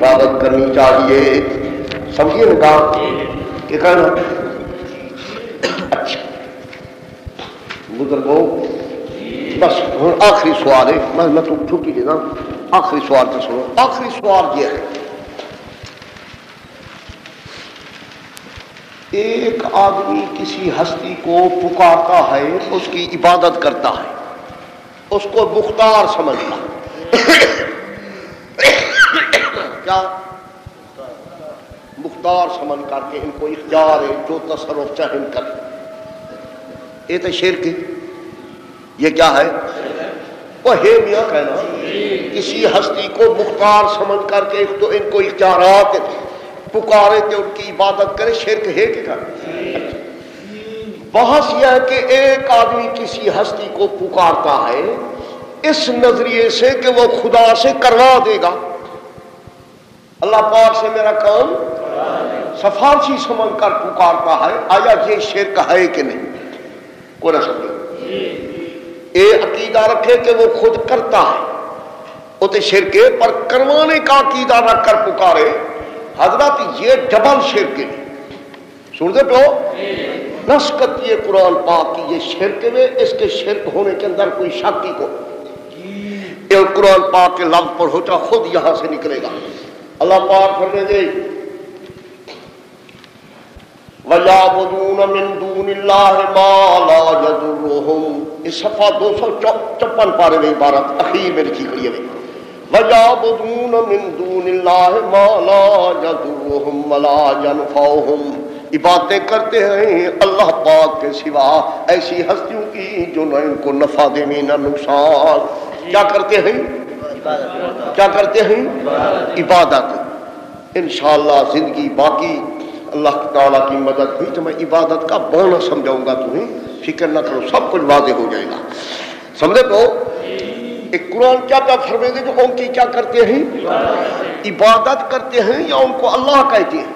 عبادت کرنی چاہیے. سمجھیے نا کہ کہنا. اچھا بزرگوں بس ہوں آخری سوال ہے. میں تو چھٹی دینا. آخری سوال تو سنو. آخری سوال یہ ہے ایک آدمی کسی ہستی کو پکارتا ہے, اس کی عبادت کرتا ہے, اس کو مختار سمجھتا کیا مختار سمجھ کر کے ان کو اختیار ہے جو تصرف چاہے کر. یہ تو شرک ہے. یہ کیا ہے؟ وہ ہے میاں کہنا کسی ہستی کو مختار سمجھ کر کے تو ان کو اختیارات پکارے کہ ان کی عبادت کرے. شرک ہے کہ کیا؟ بحث یہ ہے کہ ایک آدمی کسی ہستی کو پکارتا ہے اس نظریے سے کہ وہ خدا سے کروا دے گا. اللہ پاک سے میرا کام سفارشی سمجھ کر پکارتا ہے. آیا یہ شرک ہے کہ نہیں؟ کوئی نہ سمجھے. یہ عقیدہ رکھے کہ وہ خود کرتا ہے وہ تو شرک ہے, پر کروانے کا عقیدہ رکھ کر پکارے حضرت یہ ڈبل شرک ہے. سنتے پہ نسکت یہ قرآن پاک کی یہ شرک میں اس کے شرک ہونے کے اندر کوئی شک ہی کو. یہ قرآن پاک کے لفظ پر ہوتا خود یہاں سے نکلے گا. اللہ پاک فرمائے دے وَيَعْبُدُونَ مِن دُونِ اللَّهِ مَا لَا يَضُرُّهُمْ. اس صفحہ 256 پارے میں عبارت اخیر میں لکھی گئی ہے. وَيَعْبُدُونَ مِن دُونِ اللَّهِ مَا لَا يَضُرُّهُمْ وَلَا يَنْفَعُهُمْ. عبادتیں کرتے ہیں اللہ پاک کے سوا ایسی ہستیوں کی جو نہ ان کو نفع دینے نہ نقصان. کیا کرتے ہیں؟ کیا کرتے ہیں؟ عبادت. انشاءاللہ زندگی باقی اللہ تعالیٰ کی مدد ہوئی تو میں عبادت کا بہانا سمجھاؤں گا. تمہیں فکر نہ کرو, سب کچھ واضح ہو جائے گا. سمجھے تو ایک قرآن کیا کیا فرمائے دے کہ ان کی کیا کرتے ہیں؟ عبادت کرتے ہیں یا ان کو اللہ کہتے ہیں؟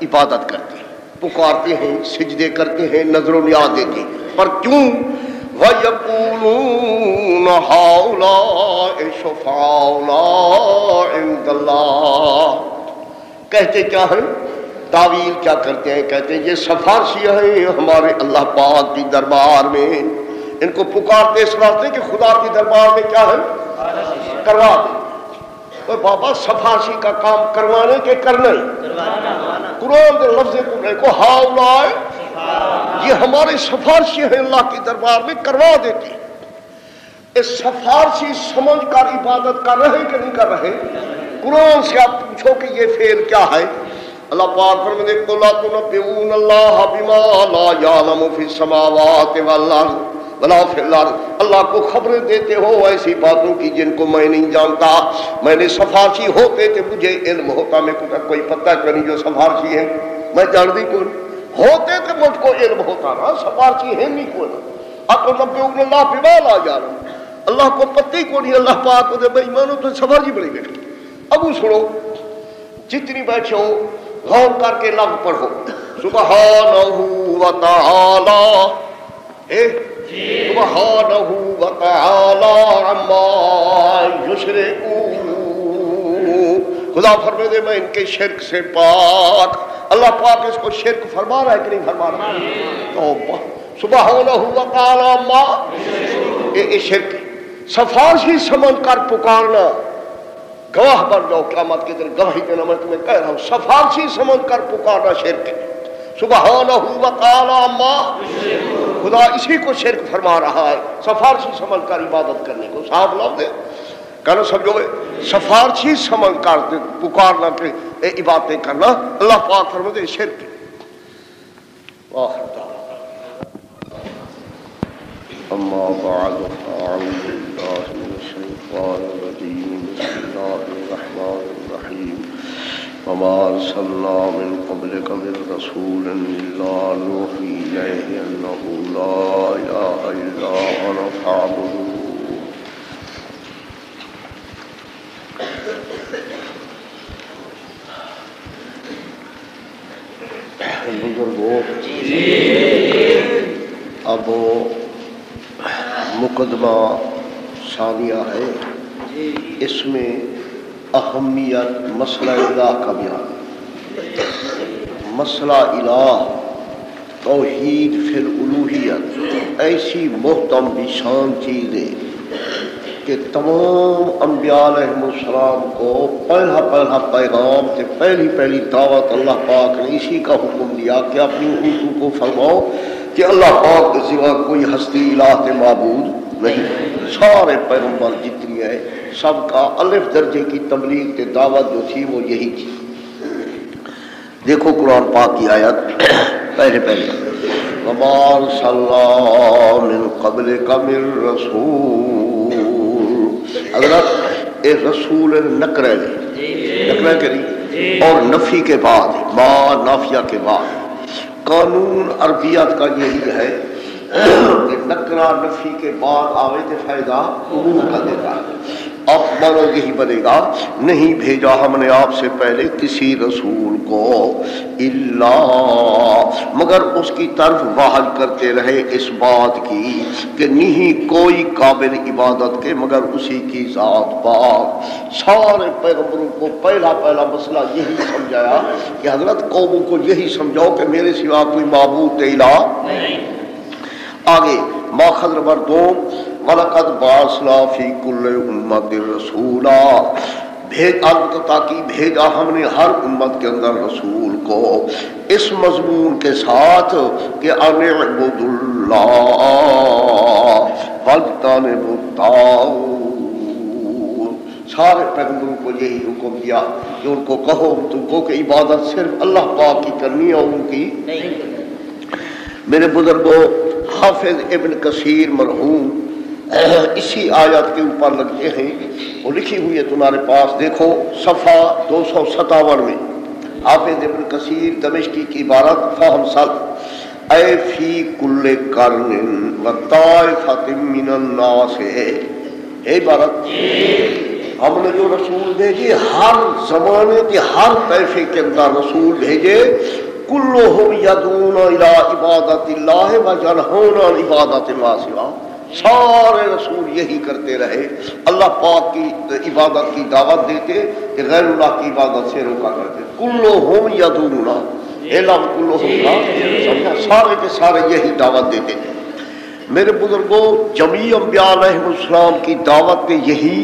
عبادت کرتے ہیں, پکارتے ہیں, سجدے کرتے ہیں, نظر و نیاز دیتے ہیں. پر کیوں؟ وَيَقُولُونَ هَؤُلَاءِ شُفَعَاؤُنَا عِندَ اللَّهِ. کہتے کیا ہیں؟ تعویل کیا کرتے ہیں؟ کہتے ہیں یہ سفارشی ہیں ہمارے اللہ پاک کی دربار میں. ان کو پکارتے اس واسطے کہ خدا کی دربار میں کیا ہے؟ کروا دیں. تو بابا سفارشی کا کام کروانے کے کرنا ہی قرآن کے لفظ کو ہاؤلائے یہ ہمارے سفارشی ہیں اللہ کی دربار میں کروا دیتے ہیں. اس سفارشی سمجھ کر عبادت کر رہے کہ نہیں کر رہے؟ قرآن سے آپ پوچھو کہ یہ فعل کیا ہے. اللہ پاک فرماتے ہیں قُلْ أَتُنَبِّئُونَ اللَّهَ بِمَا لَا يَعْلَمُ فِي السَّمَاوَاتِ وَالْأَرْضِ وَلَا فِي الْأَرْضِ. اللہ کو خبریں دیتے ہو ایسی باتوں کی جن کو میں نہیں جانتا. میں نے سفارشی ہوتے کہ مجھے علم ہوتا. میں کو کوئی پتہ نہیں جو سفارشی ہے میں جانتی کوئی ہوتے تو مجھ کو علم ہوتا نا. سفارشی ہے نہیں کوئی. أَتُنَبِّئُونَ اللَّهَ بِمَا لَا يَعْلَمُ. اللہ کو پتہ ہی کو نہیں. اللہ پاک کو دے بھائی مانو تو سفارشی بڑی بیٹھے. ابو سنو جتنی بیٹھے ہو غور کر کے لفظ پڑھو سبحانہ وتعالی سبحانہ وتعالی عما یشرکون. خدا فرمائے دے میں ان کے شرک سے پاک. اللہ پاک اس کو شرک فرما رہا ہے کہ نہیں فرما رہا؟ توبہ. سبحانہ وتعالی عما یہ شرک. سفارشی سمجھ کر پکارنا گواہ بن جاؤ قیامت کے دن گواہی دینا. میں تمہیں کہہ رہا ہوں سفارشی سمجھ کر پکارنا شرک ہے. سبحانہ وتعالی عما خدا اسی کو شرک فرما رہا ہے سفارشی سمجھ کر عبادت کرنے کو. صاحب لفظ ہے کہنا سمجھو سفارشی سمجھ کر پکارنا کہ عبادتیں کرنا اللہ پاک فرماتے ہیں شرک ہے. اما بعد اعوذ باللہ من الشیطان الرجیم. بسم اللہ الرحمن الرحیم. وما ارسلنا من قبلك من رسول الا نوحی الیہ انہ لا الہ الا انا فاعبدون. بزرگوں اب مقدمہ ثانیہ ہے. اس میں اہمیت مسئلہ الہ کا بیان، مسئلہ الہ توحید فی الالوہیت ایسی محتم بھی شان چیز ہے کہ تمام انبیاء علیہ السلام کو پہلا پیغام کہ پہلی دعوت اللہ پاک نے اسی کا حکم دیا کہ اپنی امتوں کو فرماؤ کہ اللہ پاک کے سوا کوئی ہستی الہ معبود نہیں۔ سارے پیغمبر جتنی ہے سب کا الف درجے کی تبلیغ کے دعوت جو تھی وہ یہی تھی۔ دیکھو قرآن پاک کی آیت پہلے وَمَا أَرْسَلْنَا مِن قَبْلِكَ مِن رَّسُولٍ، حضرت ایک رسول نکرہ کری اور نفی کے بعد ما نافیہ کے بعد قانون عربیت کا یہی ہے کہ نکرہ نفی کے بعد آوے تو فائدہ عموم کا دیتا ہے۔ اب مانو یہی بنے گا نہیں بھیجا ہم نے آپ سے پہلے کسی رسول کو الا مگر اس کی طرف واحد کرتے رہے اس بات کی کہ نہیں کوئی قابل عبادت کے مگر اسی کی ذات پاک۔ سارے پیغمبروں کو پہلا مسئلہ یہی سمجھایا کہ حضرت قوموں کو یہی سمجھاؤ کہ میرے سوا کوئی معبود الہ نہیں۔ آگے ماخذ نمبر 2 وَلَقَدْ بَعَثْنَا فِي كُلِّ أُمَّةٍ رَسُولًا، تاکہ بھیجا ہم نے ہر امت کے اندر رسول کو اس مضمون کے ساتھ کہ ان اعبدوا اللہ واجتنبوا الطاغوت۔ سارے پیغمبروں کو یہی حکم دیا کہ ان کو کہو تم کو کہ عبادت صرف اللہ پاک کی کرنی ہے اور ان کی نہیں۔ میرے بزرگوں حافظ ابن کثیر مرحوم اسی آیت کے اوپر لگتے ہیں، وہ لکھی ہوئی ہے تمہارے پاس، دیکھو صفحہ 257 میں حافظ ابن کثیر دمشقی کی عبارت فہم سلف اے فی کل قرن و طائفۃ من الناس ہے عبارت ہم نے جو رسول بھیجے ہر زمانے کے ہر طائفے کے اندر رسول بھیجے کلہم یدعون الی عبادت اللہ و ینہون عن عبادت ما سوا، سارے رسول یہی کرتے رہے، اللہ پاک کی عبادت کی دعوت دیتے کہ غیر اللہ کی عبادت سے روکا کرتے۔ کلہم یدعون علم کلہم، سارے کے سارے یہی دعوت دیتے تھے۔ میرے بزرگوں جمیع انبیاء علیہ السلام کی دعوت میں یہی،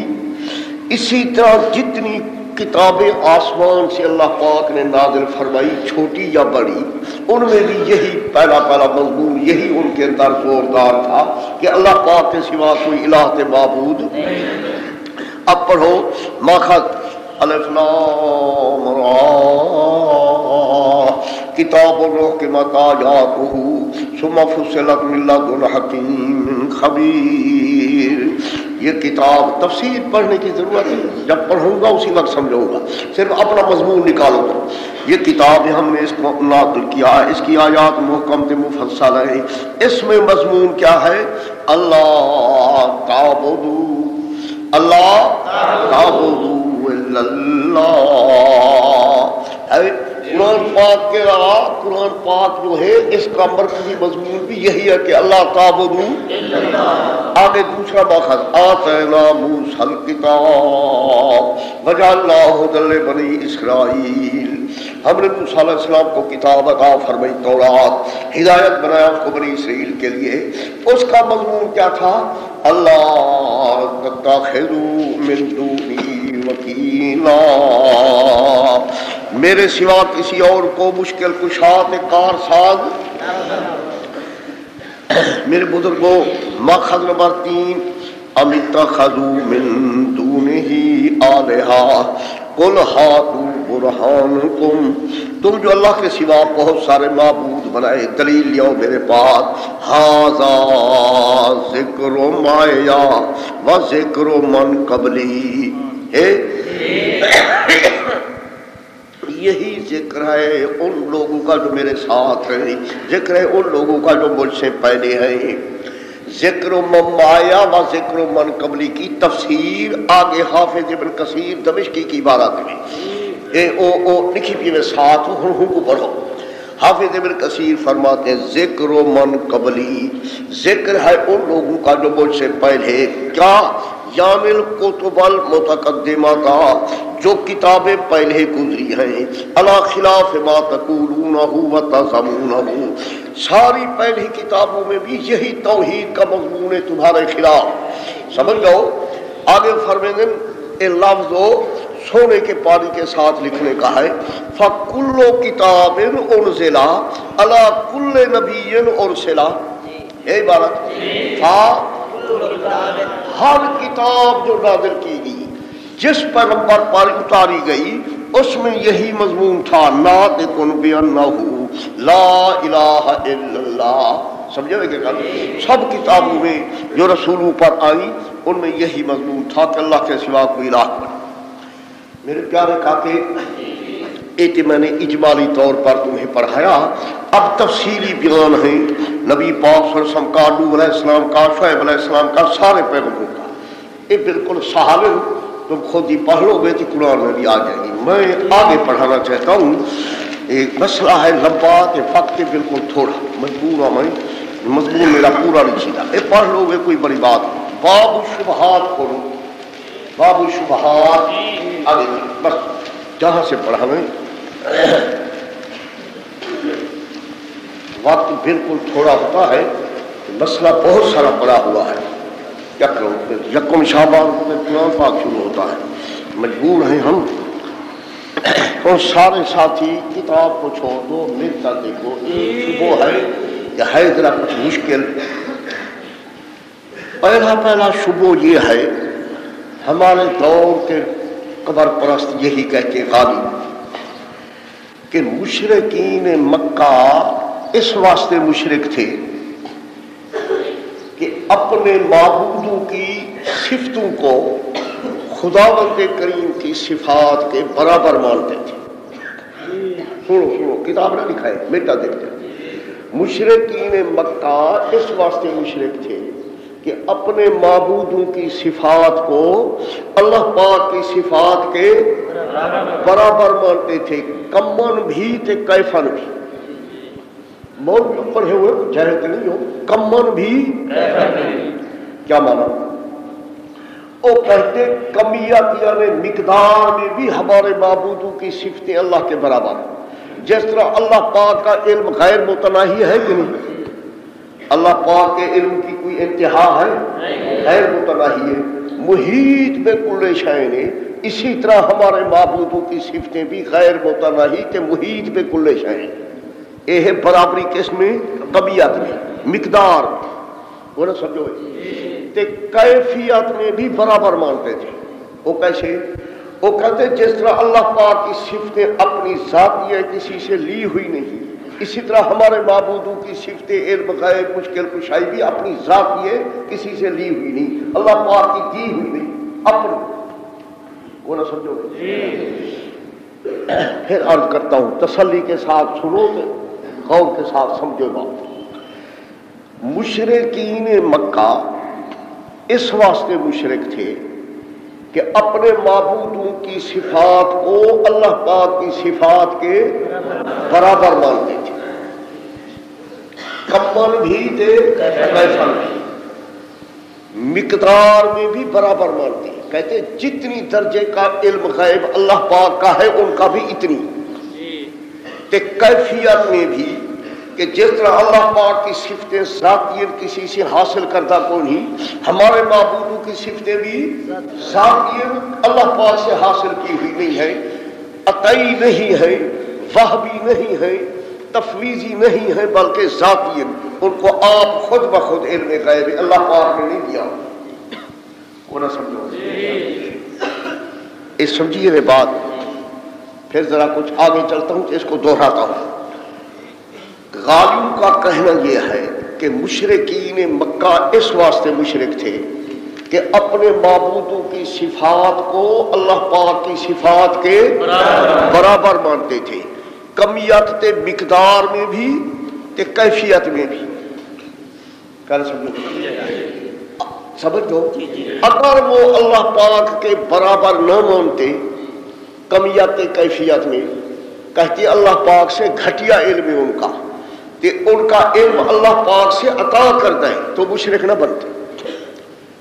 اسی طرح جتنی کتابیں آسمان سے اللہ پاک نے نازل فرمائی چھوٹی یا بڑی ان میں بھی یہی پہلا مضمون یہی ان کے اندر زوردار تھا کہ اللہ پاک کے سوا کوئی الہ معبود۔ اب پڑھو ماخذ الف لام را کتاب احکمت آیاتہ ثم فصلت من لدن حکیم خبیر۔ یہ کتاب تفسیر پڑھنے کی ضرورت ہے، جب پڑھوں گا اسی وقت سمجھوں گا، صرف اپنا مضمون نکالو گا۔ یہ کتاب ہم نے اس کو نازل کیا ہے، اس کی آیات محکم مفصل ہے، اس میں مضمون کیا ہے؟ اللہ تعبدوا الا اللہ۔ قرآن پاک کے علاوہ قرآن پاک جو ہے اس کا مرکزی مضمون بھی یہی ہے کہ اللہ تعبدوا الا اللہ۔ آگے دوسرا ماخذ آتینا موسیٰ الکتاب وجعلناہ ھدی لبنی اسرائیل، ہم نے موسیٰ علیہ السلام کو کتاب عطا فرمائی تورات، ہدایت بنایا اس کو بنی اسرائیل کے لیے۔ اس کا مضمون کیا تھا؟ اللہ تتخذوا من دونی وکیلا، میرے سوا کسی اور کو مشکل کشاد کار ساز۔ میرے بزرگوں ماخذ نمبر 3 ام اتخذوا من دونہ آلہہ قل ہاتوا برہانکم، تم جو اللہ کے سوا بہت سارے معبود بنائے دلیل لیاؤ میرے پاس۔ ھذا ذکر مایا و ذکر من قبلی، یہی ذکر ہے ان لوگوں کا جو میرے ساتھ ہیں، ذکر ہے ان لوگوں کا جو مجھ سے پہلے ہیں۔ ذکر من مایا و ذکر من قبلی کی تفسیر آگے حافظ ابن کثیر دمشقی کی عبارت میں لکھی بھی میں ساتھ ہوں کو پڑھو۔ حافظ ابن کثیر فرماتے ہیں ذکر من قبلی، ذکر ہے ان لوگوں کا جو مجھ سے پہلے، کیا یعنی الکتب المتقدمہ کا، جو کتابیں پہلے گزری ہیں، علی خلاف ما تقولونہ و تزعمونہ، ساری پہلی کتابوں میں بھی یہی توحید کا مضمون ہے تمہارے خلاف. سمجھ جاؤ. آگے فرمائیں گے یہ لفظ سونے کے پانی کے ساتھ لکھنے کا ہے. فَكُلُّ كِتَابٍ أُنزِلَ عَلَى كُلِّ نَبِيٍّ أُرْسِلَ. یہ عبارت ہر کتاب جو نازل کی گئی، جس پیغمبر پر اتاری گئی، اس میں یہی مضمون تھا، ناطقٌ بِأَنَّهُ لا الہ الا اللہ. سمجھے کہ سب کتابوں میں جو رسولوں پر آئی ان میں یہی مضمون تھا کہ اللہ کے سوا کوئی الہ بنے. میرے پیارے کاکے، ایک میں نے اجمالی طور پر تمہیں پڑھایا، اب تفصیلی بیان ہے نبی پاک صلی اللہ علیہ وسلم کا، نوح علیہ السلام کا، شعیب علیہ السلام کا، سارے پیغمبروں کا. یہ بالکل سہل ہے، تم خود ہی پڑھ لو گے تو قرآن میں بھی آ جائے گی. میں آگے پڑھانا چاہتا ہوں. ایک مسئلہ ہے لمبا کہ وقت بالکل تھوڑا، مجبور ہوں میں، مضمون میرا پورا نہیں سیدھا. یہ پڑھ لو گے کوئی بڑی بات نہیں. باب الشبہات کھولو، باب الشبہات آگے بس جہاں سے پڑھا میں. وقت بالکل تھوڑا ہوتا ہے، مسئلہ بہت سارا پڑا ہوا ہے. کیا کروں، یکم شعبان کو قرآن پاک شروع ہوتا ہے، مجبور ہیں ہم. اور سارے ساتھی کتاب کو چھوڑ دو، ملتا دیکھو. ایک شبہ ہے کہ ہے ذرا کچھ مشکل. پہلا شبہ یہ ہے، ہمارے دور کے قبر پرست یہی کہتے غالب کہ مشرکین مکہ اس واسطے مشرک تھے کہ اپنے معبودوں کی صفتوں کو خداوند کریم کی صفات کے برابر مانتے تھے. سنو کتاب نہ لکھا ہے، میٹا دیکھتے ہیں. مشرکین مکہ اس واسطے مشرک تھے کہ اپنے معبودوں کی صفات کو اللہ پاک کی صفات کے برابر مانتے تھے، کمن بھی تے کیفن بھی. مولوی پڑھے ہوئے جہل نہیں ہو، کمن بھی کیا مانا؟ وہ کہتے کمیت یعنی مقدار میں بھی ہمارے معبودوں کی صفتیں اللہ کے برابر ہیں. جس طرح اللہ پاک کا علم غیر متناہی ہے کہ نہیں؟ اللہ پاک کے علم کی کوئی انتہا ہے؟ غیر متناہی ہے. محیط میں کل شیء، اسی طرح ہمارے معبودوں کی صفتیں بھی غیر متناہی کہ محیط میں کل شیء. یہ ہے برابری کس میں؟ کمیت میں، مقدار وہ نہ سمجھو. تے کیفیت میں بھی برابر مانتے تھے. وہ کیسے؟ وہ کہتے جس طرح اللہ پاک کی صفتیں اپنی ذاتی ہے، کسی سے لی ہوئی نہیں، اسی طرح ہمارے معبودوں کی صفتیں علم غیب مشکل کشائی بھی اپنی ذاتی ہے، کسی سے لی ہوئی نہیں، اللہ پاک کی دی ہوئی نہیں، اپنی. وہ نہ سمجھو گے. پھر عرض کرتا ہوں، تسلی کے ساتھ سنو تو غور کے ساتھ سمجھو بات. مشرکین مکہ اس واسطے مشرک تھے کہ اپنے معبودوں کی صفات کو اللہ پاک کی صفات کے برابر مانتے تھے. کمن بھی تھے، کیفن بھی، مقدار میں بھی برابر مانتے ہیں. کہتے جتنی درجے کا علم غیب اللہ پاک کا ہے ان کا بھی اتنی. تے کیفیت میں بھی کہ جس طرح اللہ پاک کی صفتیں ذاتی کسی سے حاصل کردہ کو نہیں، ہمارے معبودوں کی صفتیں بھی ذاتی اللہ پاک سے حاصل کی ہوئی نہیں ہے، عطائی نہیں ہے، وہبی نہیں ہے، تفویضی نہیں ہے، بلکہ ذاتی. ان کو آپ خود بخود علم غیب اللہ پاک نے نہیں دیا. وہ نہ سمجھو. اس سمجھیے بات. پھر ذرا کچھ آگے چلتا ہوں، اس کو دوہراتا ہوں. غالیوں کا کہنا یہ ہے کہ مشرکین مکہ اس واسطے مشرک تھے کہ اپنے معبودوں کی صفات کو اللہ پاک کی صفات کے برابر مانتے تھے، کمیت تے مقدار میں بھی تے کیفیت میں بھی. کل سمجھو. اگر وہ اللہ پاک کے برابر نہ مانتے کمیت تے کیفیت میں، کہتے اللہ پاک سے گھٹیا علم ہے ان کا، کہ ان کا علم اللہ پاک سے عطا کرتا ہے، تو مشرک نہ بنتے.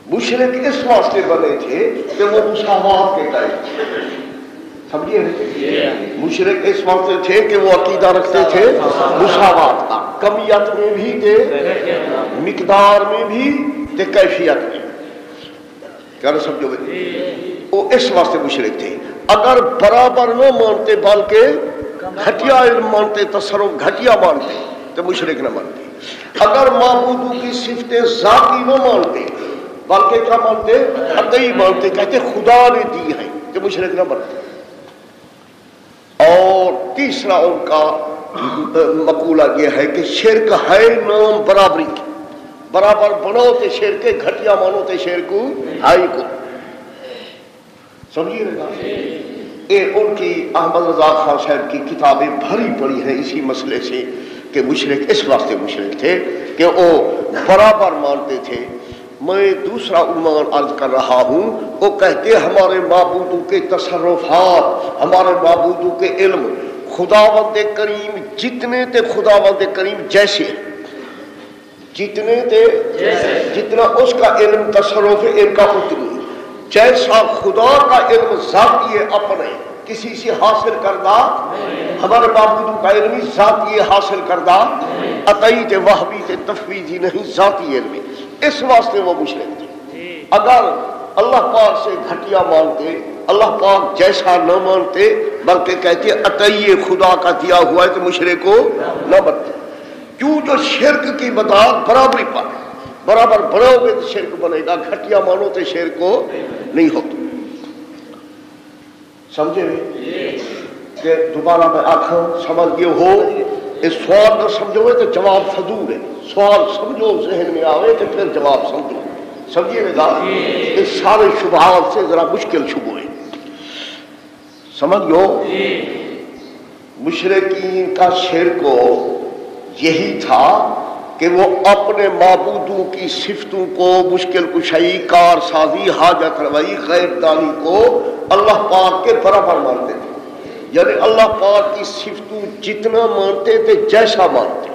مشرک اس واسطے بنے تھے کہ وہ مساوات کے قائل تھے. سمجھیے مشرک اس وقت تھے کہ وہ عقیدہ رکھتے تھے مساوات کا، کمیت میں بھی تھے، مقدار میں بھی تھے، کیفیت میں. کیا سمجھو گے؟ وہ اس واسطے مشرک تھے. اگر برابر نہ مانتے بلکہ گھٹیا علم مانتے، تصرف گھٹیا مانتے تو مشرک نہ مانتے. اگر معبودوں کی صفت ذاتی نہ مانتے بلکہ کیا مانتے؟ عطئی مانتے، کہتے خدا نے دی ہے تو مشرک نہ مانتے. اور تیسرا ان کا مقولہ یہ ہے کہ شرک ہے نام برابری کی، برابر بناؤ تے شرک، گھٹیا مانو تے شرک ہائی کو. سمجھیے گا؟ یہ ان کی احمد رضا خان صاحب کی کتابیں بھری پڑی ہیں اسی مسئلے سے کہ مشرک اس واسطے مشرک تھے کہ وہ برابر مانتے تھے. میں دوسرا عنوان عرض کر رہا ہوں، وہ کہتے ہمارے معبودوں کے تصرفات، ہمارے معبودوں کے علم خداوند کریم جتنے تھے خداوند کریم جیسے، جتنے تھے جتنا اس کا علم تصرف ہے ان کا اتنی، جیسا خدا کا علم ذاتی اپنے کسی سے حاصل کردہ، ہمارے معبودوں کا علم ذاتی حاصل کردہ، عطئی تے وہبی تے تفویضی نہیں، ذاتی علم. اس واسطے وہ مشرک تھے. اگر اللہ پاک سے گھٹیا مانتے، اللہ پاک جیسا نہ مانتے بلکہ کہتے عطئی خدا کا دیا ہوا ہے تو مشرک کو نہ بنتے. کیوں؟ جو شرک کی مدار برابری پر، برابر بناؤ گے تو شرک بنے گا، گھٹیا مانو تو شرک کو نہیں ہوتا. سمجھے کہ دوبارہ میں آخر سمجھ گئے ہو. اس سوال نہ سمجھو گے تو جواب فضول ہے. سوال سمجھو ذہن میں آوے تو پھر جواب سمجھو. سمجھیے گا؟ اس سارے شبہات سے ذرا مشکل شبہ ہے. سمجھو مشرکین کا شرک یہی تھا کہ وہ اپنے معبودوں کی صفتوں کو، مشکل کشائی، کار سازی، حاجت روائی، غیب دانی کو اللہ پاک کے برابر مانتے تھے. یعنی اللہ پاک کی صفتوں جتنا مانتے تھے جیسا مانتے.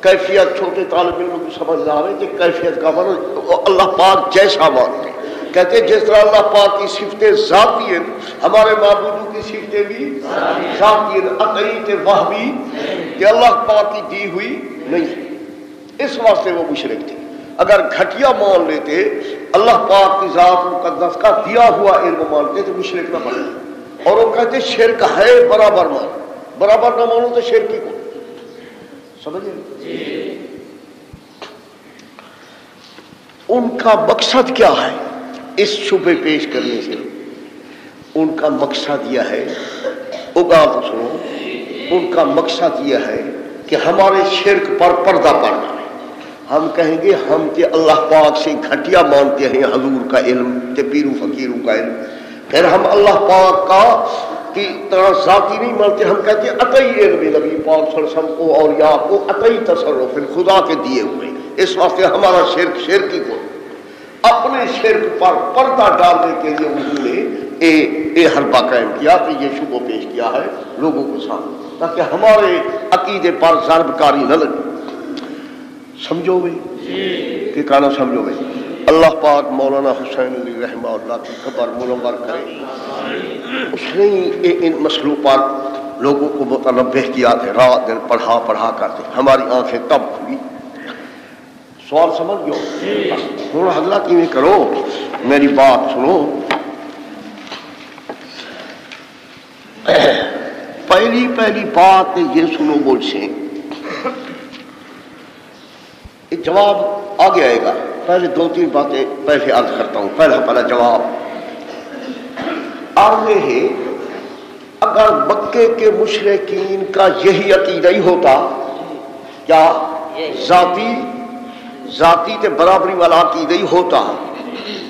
کیفیت چھوٹے طالب علم کو سمجھ نہ آئے کہ کیفیت کا مطلب اللہ پاک جیسا مانتے. کہتے جس طرح اللہ پاک کی صفتیں ذاتی ہیں ہمارے معبودوں کی صفتیں بھی ذاتی ہیں، عطئی تے وہبی کہ اللہ پاک کی دی ہوئی نہیں. اس واسطے وہ مشرک تھے. اگر گھٹیا مان لیتے، اللہ پاک کی ذات مقدس کا دیا ہوا علم مانتے تو مشرک نہ بنتے. اور وہ کہتے شرک ہے برابر مان، برابر نہ مانو تو شرک ہی کو. سمجھے؟ ان کا مقصد کیا ہے اس شبہ پیش کرنے سے؟ ان کا مقصد یہ ہے، اگا تو سنو، ان کا مقصد یہ ہے کہ ہمارے شرک پر پردہ پڑنا ہے. ہم کہیں گے ہم کہ اللہ پاک سے گھٹیا مانتے ہیں حضور کا علم تے پیرو فقیروں کا علم، پھر ہم اللہ پاک کا کی طرح ذاتی نہیں مانتے. ہم کہتے ہیں عطئی علم نبی پاک صلی اللہ علیہ وسلم کو اور یا کو عطئی تصرف خدا کے دیے ہوئے. اس واسطے ہمارا شرک شرکی کو اپنے شرک پر پردہ ڈالنے کے لیے انہوں نے حربہ قائم کیا کہ یہ شبہ پیش کیا ہے لوگوں کے سامنے تاکہ ہمارے عقیدے پر ضرب کاری نہ لگے. سمجھو گے کہ کانا سمجھو گے؟ اللہ پاک مولانا حسین علی رحمہ اللہ کی قبر منور کرے. اس نے ان مسئلوں پر لوگوں کو متنبہ کیا تھے، رات دن پڑھا کرتے. ہماری آنکھیں تب کھلی. سوال سمجھ گو؟ تھوڑا حضلہ کیوں کرو، میری بات سنو. پہلی بات یہ سنو مجھ سے، جواب آگے آئے گا. پہلے دو تین باتیں پہلے عرض کرتا ہوں. پہلا جواب آگے ہے. اگر مکے کے مشرکین کا یہی عقیدہ ہی ہوتا، کیا ذاتی تے برابری والا عقیدہ ہی ہوتا،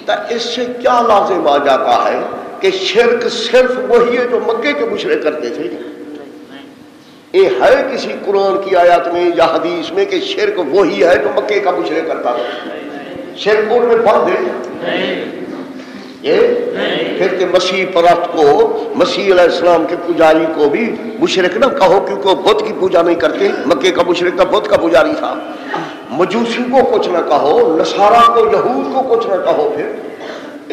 تو اس سے کیا لازم آ جاتا ہے کہ شرک صرف وہی ہے جو مکے کے مشرک کرتے تھے. یہ ہے کسی قرآن کی آیات میں یا حدیث میں کہ شرک وہی ہے جو مکے کا مشرک کرتا تھا؟ شرک ان میں بند ہے یہ. پھر کہ مسیح پرست کو، مسیح علیہ السلام کے پجاری کو بھی مشرک نہ کہو کیونکہ وہ بت کی پوجا نہیں کرتے. مکے کا مشرک تھا، بت کا پجاری تھا. مجوسی کو کچھ نہ کہو، نصارہ کو، یہود کو کچھ نہ کہو. پھر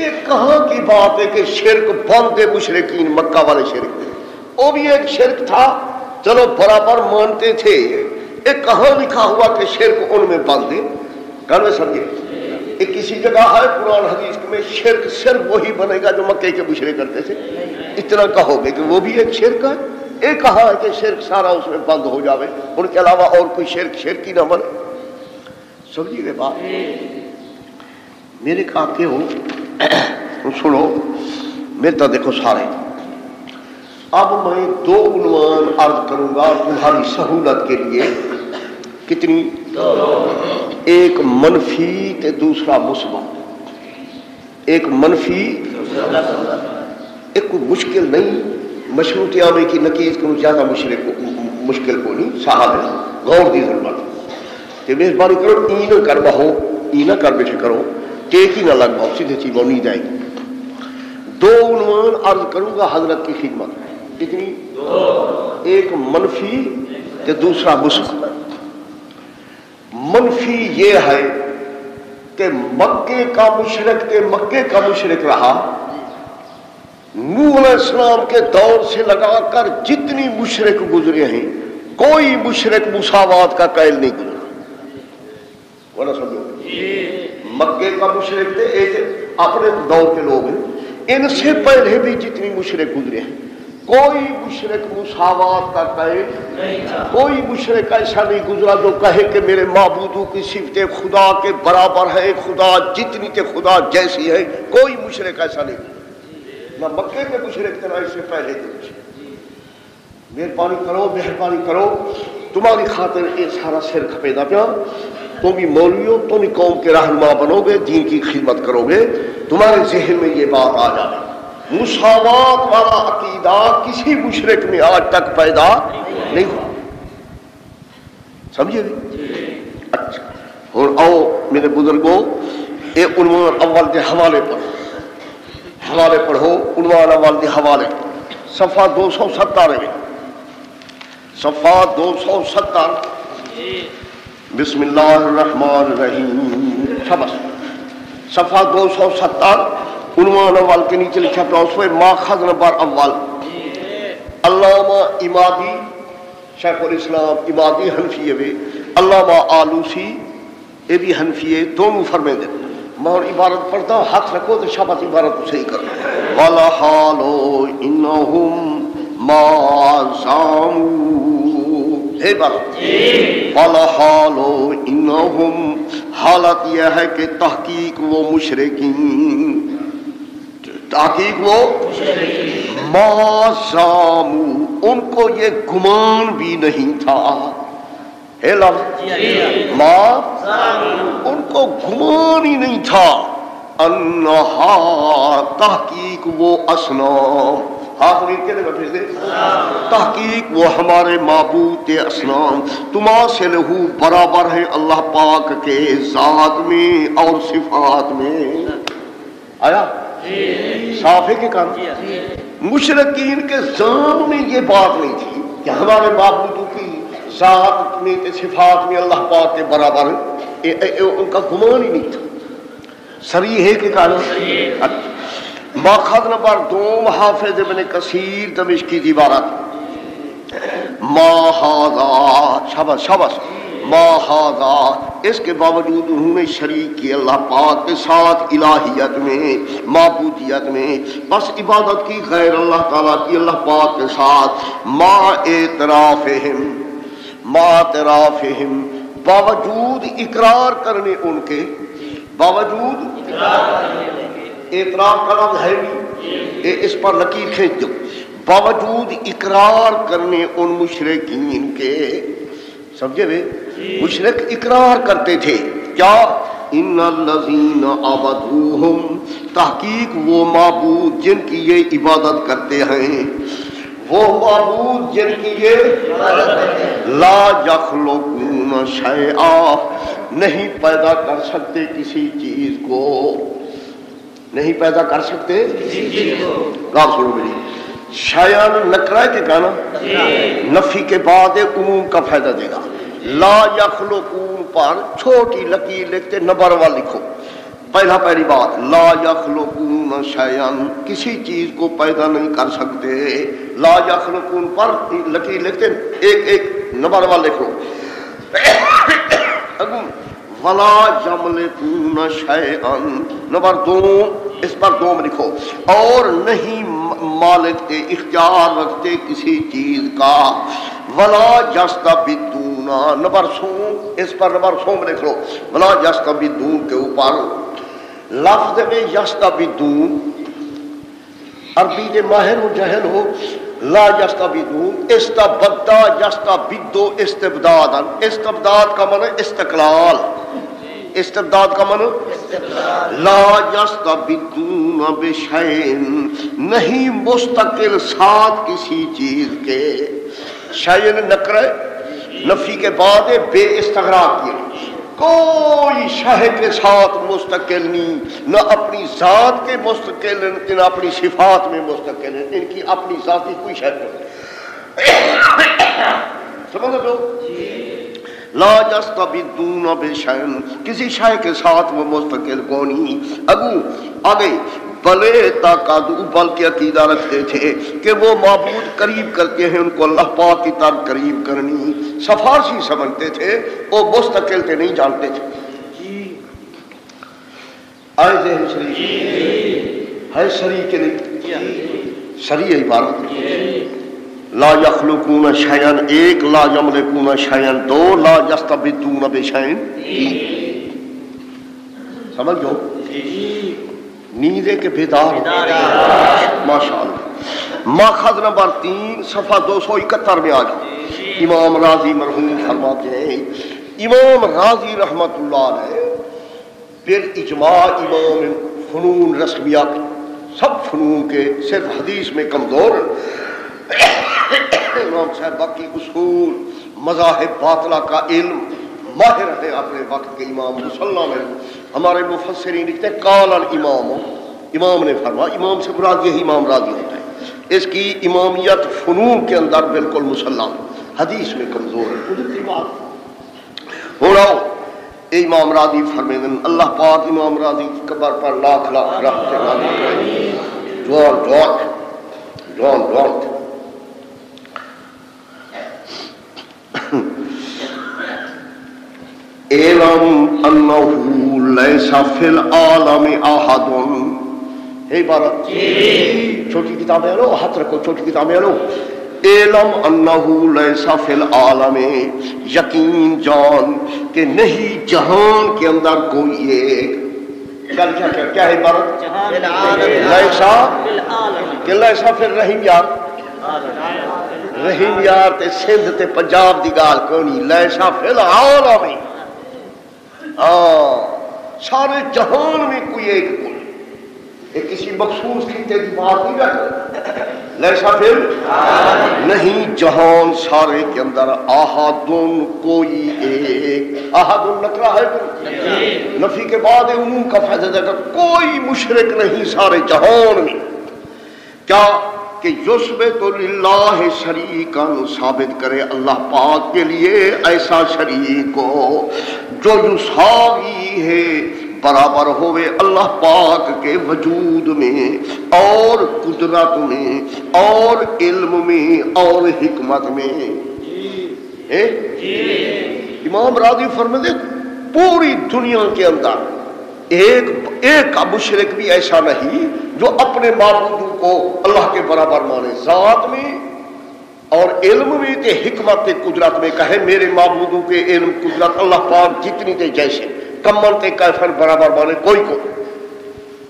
یہ کہاں کی بات ہے کہ شرک بند مشرکین مکہ والے شرک، وہ بھی ایک شرک تھا، چلو برابر مانتے تھے، یہ کہاں لکھا ہوا کہ شرک ان میں بند ہے؟ کہاں سمجھے؟ یہ کسی جگہ ہے قرآن حدیث میں شرک صرف وہی بنے گا جو مکے کے مشرک کرتے تھے، اتنا کہو گے کہ وہ بھی ایک شرک ہے؟ یہ کہا ہے کہ شرک سارا اس میں بند ہو جاوے، ان کے علاوہ اور کوئی شرک ہی نہ بنے؟ سمجھیے گے بات؟ میرے کہا کہ ہو سنو میرے تو دیکھو سارے، اب میں دو عنوان عرض کروں گا تمہاری سہولت کے لیے، کتنی؟ ایک منفی تے دوسرا مثبت، ایک منفی، ایک کوئی مشکل نہیں، مشروطیہ میں کی نقیز کو زیادہ مشکل کو نہیں، صاحب ہے غور دی ضرورت کہ مہربانی کرو ای نہ کر بہو، ای نہ کر بیٹھے کرو، ٹیک ہی نہ لگ بہو، سیدھے چیز وہ نہیں جائے گی۔ دو عنوان عرض کروں گا حضرت کی خدمت، کتنی؟ ایک منفی تے دوسرا مثبت۔ منفی یہ ہے کہ مکے کا مشرک رہا، نوح علیہ السلام کے دور سے لگا کر جتنی مشرک گزرے ہیں کوئی مشرک مساوات کا قائل نہیں گزرا، وہ نہ سمجھو، مکے کا مشرک تھے ایک اپنے دور کے لوگ ہیں، ان سے پہلے بھی جتنی مشرک گزرے ہیں کوئی مشرک مساوات کا قائل نہیں تھا، کوئی مشرک ایسا نہیں گزرا جو کہے کہ میرے معبودوں کی صفتیں خدا کے برابر ہے، خدا جتنی تے خدا جیسی ہے، کوئی مشرک ایسا نہیں گزرا، نہ مکے کے مشرک تھے نہ اس سے پہلے کے مشرک۔ مہربانی کرو تمہاری خاطر یہ سارا سر کھپیدا پیا، تم بھی مولوی ہو، تم بھی قوم کے رہنما بنو گے، دین کی خدمت کرو گے، تمہارے ذہن میں یہ بات آ جائے، مساوات والا عقیدہ کسی مشرک میں آج تک پیدا نہیں ہوا، سمجھے گی؟ اچھا اور آؤ میرے بزرگوں، ایک عنوان اول کے حوالے پڑھو، عنوان اول کے حوالے صفحہ 270 میں، صفحہ 270، بسم اللہ الرحمن الرحیم، شبس صفحہ 270 عنوان اول کے نیچے لکھا پڑا اس میں ماخذ نمبر اول، علامہ امادی شیخ الاسلام امادی حنفیہ میں، علامہ آلوسی یہ بھی حنفیہ، دونوں فرمے دے میں عبارت پڑھتا ہوں، ہاتھ رکھو تو شابت عبارت کو صحیح کرو، وَلَحَالُ إِنَّهُمْ مَا زَامُوا، ہے بات، وَلَحَالُ إِنَّهُمْ، حالت یہ ہے کہ تحقیق وہ مشرکین، تحقیق وہ ما زامو، ان کو یہ گمان بھی نہیں تھا، اے لفظ ما زامو، ان کو گمان ہی نہیں تھا، انہا، تحقیق وہ اصنام، ہاتھ ریت کے لئے پھر دے، تحقیق وہ ہمارے معبود اصنام، تماثلہ برابر ہے اللہ پاک کے ذات میں اور صفات میں، آیا صاف ہے کہ کام؟ مشرکین کے ذہن میں یہ بات نہیں تھی کہ ہمارے معبودوں کی ذات میں صفات میں اللہ پاک کے برابر ہے، ان کا گمان ہی نہیں تھا، صریح ہے کہ کہنا؟ ماخذ نمبر 2 حافظ ابن کثیر دمشقی کی عبارت، ما ھذا، شاباش ما ھذا، اس کے باوجود انہوں نے شریک کی اللہ پاک کے ساتھ الہیت میں، معبودیت میں، بس عبادت کی غیر اللہ تعالیٰ کی اللہ پاک کے ساتھ، ما اعترافہم، باوجود اقرار کرنے ان کے، باوجود اعتراف کا لفظ ہے نہیں، اس پر لکیر کھینچ دو، باوجود اقرار کرنے ان مشرکین کے، سمجھے بے؟ مشرک اقرار کرتے تھے کیا؟ ان الذین عبدوہم، تحقیق وہ معبود جن کی یہ عبادت کرتے ہیں، وہ معبود جن کی یہ لا یخلقون شیئا، نہیں پیدا کر سکتے کسی چیز کو، نہیں پیدا کر سکتے کسی چیز کو، کہاں سنو میری شیئن نکرہ کے کہنا نفی کے بعد عموم کا فائدہ دے گا، لا یخلقون پر چھوٹی لکیر لکھتے نمبر والا لکھو، پہلی بات لا یخلقون شیئا، کسی چیز کو پیدا نہیں کر سکتے. لا یخلقون پر لکیر لکھتے ایک ایک نمبر والا لکھ لو. ولا یملکون شیئا نمبر 2 اس پر 2 میں لکھو. اور نہیں مالک کے اختیار رکھتے کسی چیز کا. ولا یستبدون نمبر 100 اس پر نمبر 100 میں لکھ لو. ولا یستبدون کے اوپر لفظ میں یستبدون عربی کے ماہر ہو جاہل ہو. لا یستبدون استبدا یستبدو استبدادا. استبداد کا معنی استقلال، استبداد کا معنی لا یستبدون بشیء، نہیں مستقل ساتھ کسی چیز کے. شیء نکرہ نفی کے بعد بے استغراق کیا. کوئی شے کے ساتھ مستقل نہیں، نہ اپنی ذات کے مستقل ہیں نہ اپنی صفات میں مستقل ہیں. ان کی اپنی ذاتی کوئی شے نہیں. سمجھ لو لا یستبدون بشیء، کسی شے کے ساتھ وہ مستقل کو نہیں. اگو آگے بلے تاکادو، بلکہ عقیدہ رکھتے تھے کہ وہ معبود قریب کرتے ہیں ان کو اللہ پاک کی طرف قریب کرنی. سفارشی سمجھتے تھے، وہ مستقل تھے نہیں جانتے تھے. آئے ذہن شریف ہے سری کے نہیں سری عبارت. لا یخلقون شیئا 1، لا یملکون شیئا 2، لا یستبدون بشیء 3. سمجھو نیندے کے بیدار ماشاءاللہ. ماخذ نمبر 3 صفحہ 271 میں آ جاؤ. امام راضی مرحوم فرماتے ہیں، امام راضی رحمت اللہ علیہ پھر اجماع امام فنون رسمیات سب فنون کے صرف حدیث میں کمزور. امام صاحب باقی اصول مذاہب باطلہ کا علم ماہر ہے اپنے وقت کے امام مصلی میں. ہمارے مفسرین لکھتے ہیں قال الامام، امام نے فرمایا. امام سے مراد یہی امام راضی ہوتا ہے. اس کی امامیت فنون کے اندر بالکل مسلم، حدیث میں کمزور ہے. قدرتی بات ہو رہا ہو. امام راضی فرمائیں اللہ پاک امام راضی کی قبر پر لاکھ لاکھ رحمت نازل کرے. جوان جوان جوان جوان اعلم انہ لیس فی العالم احد. ہے عبارت چھوٹی کتابیں لو، ہاتھ رکھو چھوٹی کتابیں لو. اعلم انہ لیس فی العالم، یقین جان کہ نہیں جہان کے اندر کوئی ایک کیا ہے عبارت لیسا کہ لیسا فی الرحیم یار رحیم یار تے سندھ تے پنجاب دی گال کونی. لیسا فی العالم سارے جہان میں کوئی ایک کوئی کسی مخصوص خطے کی بات نہیں کرتا. لیسا پھر نہیں جہان سارے کے اندر احدن کوئی ایک. احدن نکرہ ہے نفی کے بعد عموم کا فائدہ دے گا. کوئی مشرک نہیں سارے جہان میں. کیا کہ یثبت للہ شریکا، ثابت کرے اللہ پاک کے لیے ایسا شریک کو جو یساوی ہے برابر ہوئے اللہ پاک کے وجود میں اور قدرت میں اور علم میں اور حکمت میں. امام راضی فرماتے پوری دنیا کے اندر ایک کا مشرک بھی ایسا نہیں جو اپنے معبود کو اللہ کے برابر مانے، ذات میں اور علم میں تے حکمت تے قدرت میں کہے میرے معبودوں کے علم قدرت اللہ پاک جتنی تے جیسے کمل تے کیفر برابر مانے کوئی کو.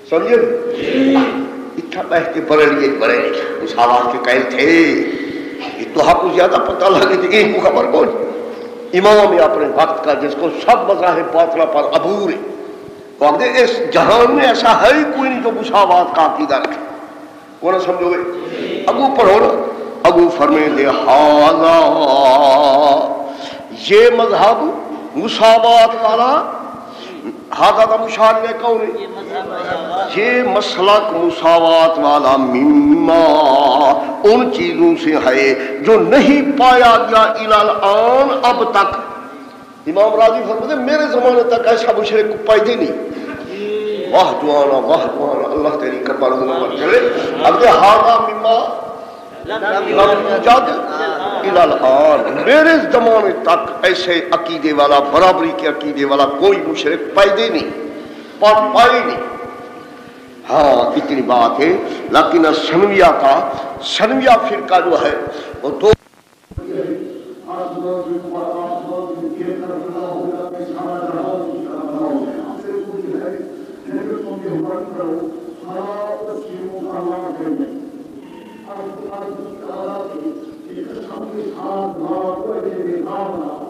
سمجھے اتنا بیٹھ کے بڑے مساوات کے قائل تھے. اتحا کو زیادہ پتہ لگے تھے ایک کو خبر کون امام ہے اپنے وقت کا جس کو سب مذاہب باطلہ پر عبور ہے. اس جہان میں ایسا ہے کوئی نہیں جو مساوات کا عقیدہ رکھے. وہ نہ سمجھو گے ابو پڑھو نا. ابو فرمائے لہذا یہ مذہب مساوات والا ہاضا کا مشار ہے کون ہے؟ یہ مسلک مساوات والا مما ان چیزوں سے ہے جو نہیں پایا گیا الان اب تک. امام راضی فرماتے میرے زمانے تک ایسا مشرک پیدا نہیں. واہ جوانا اللہ تیری قبر منور کرے. اب یہ ہاضا مما لم یوجد الی الآن، میرے زمانے تک ایسے عقیدے والا، برابری کے عقیدے والا کوئی مشرک پیدا نہیں، پائی نہیں. ہاں اتنی بات ہے. لیکن ثنویہ فرقہ جو ہے وہ دو Allah